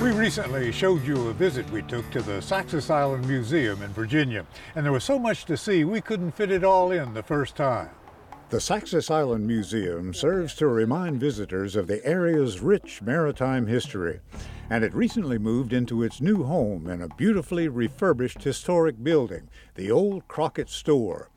We recently showed you a visit we took to the Saxis Island Museum in Virginia, and there was so much to see we couldn't fit it all in the first time. The Saxis Island Museum serves to remind visitors of the area's rich maritime history, and it recently moved into its new home in a beautifully refurbished historic building, the old Crockett Store.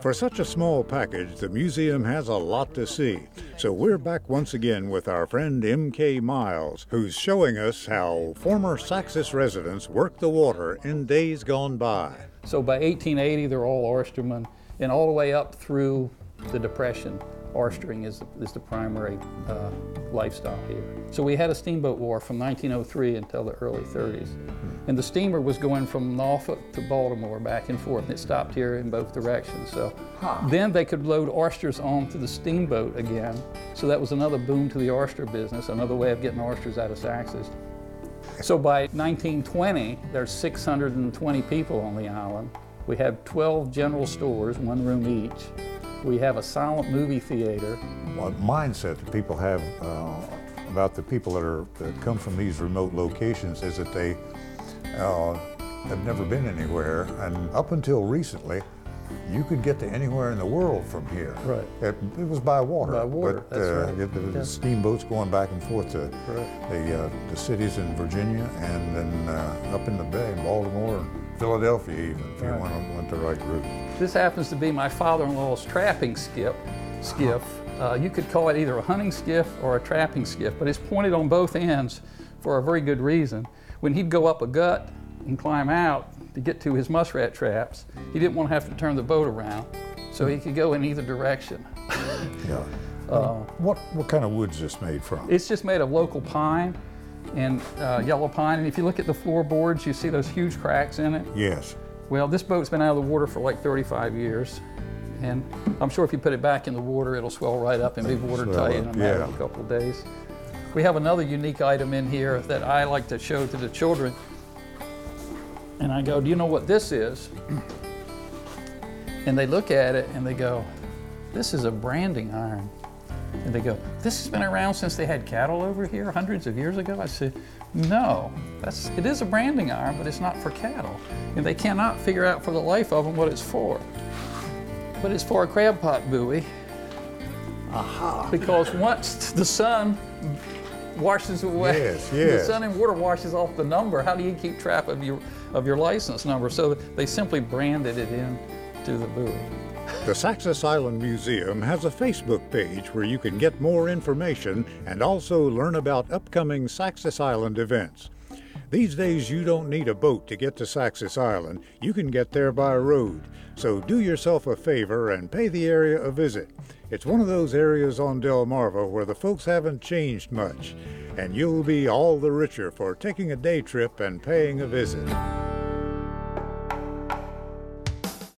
For such a small package, the museum has a lot to see, so we're back once again with our friend M.K. Miles, who's showing us how former Saxis residents worked the water in days gone by. So by 1880, they're all oystermen, and all the way up through the Depression, oystering is the primary lifestyle here. So we had a steamboat wharf from 1903 until the early 30s. And the steamer was going from Norfolk to Baltimore back and forth, and it stopped here in both directions. So then they could load oysters onto the steamboat again. So that was another boom to the oyster business, another way of getting oysters out of Saxis. So by 1920, there's 620 people on the island. We have 12 general stores, one room each. We have a silent movie theater. What mindset that people have about the people that come from these remote locations is that they have never been anywhere, and up until recently, you could get to anywhere in the world from here. Right. It was by water. By water, but, that's right. The steamboats going back and forth to the cities in Virginia, and then up in the bay, Baltimore, and Philadelphia even, if you went the right route. This happens to be my father-in-law's trapping skiff. You could call it either a hunting skiff or a trapping skiff, but it's pointed on both ends for a very good reason. When he'd go up a gut and climb out to get to his muskrat traps, he didn't want to have to turn the boat around, so he could go in either direction. Yeah. What kind of wood's this made from? It's just made of local pine and yellow pine, and if you look at the floorboards, you see those huge cracks in it. Yes. Well, this boat's been out of the water for like 35 years, and I'm sure if you put it back in the water, it'll swell right up and be watertight in a matter of a couple of days. We have another unique item in here that I like to show to the children. And I go, do you know what this is? And they look at it and they go, this is a branding iron. And they go, this has been around since they had cattle over here hundreds of years ago? I said, no, it is a branding iron, but it's not for cattle. And they cannot figure out for the life of them what it's for. But it's for a crab pot buoy. Aha. Because once the sun washes away, the sun and water washes off the number, how do you keep track of your license number? So they simply branded it in to the buoy. The Saxis Island Museum has a Facebook page where you can get more information and also learn about upcoming Saxis Island events. These days you don't need a boat to get to Saxis Island. You can get there by road. So do yourself a favor and pay the area a visit. It's one of those areas on Delmarva where the folks haven't changed much, and you'll be all the richer for taking a day trip and paying a visit.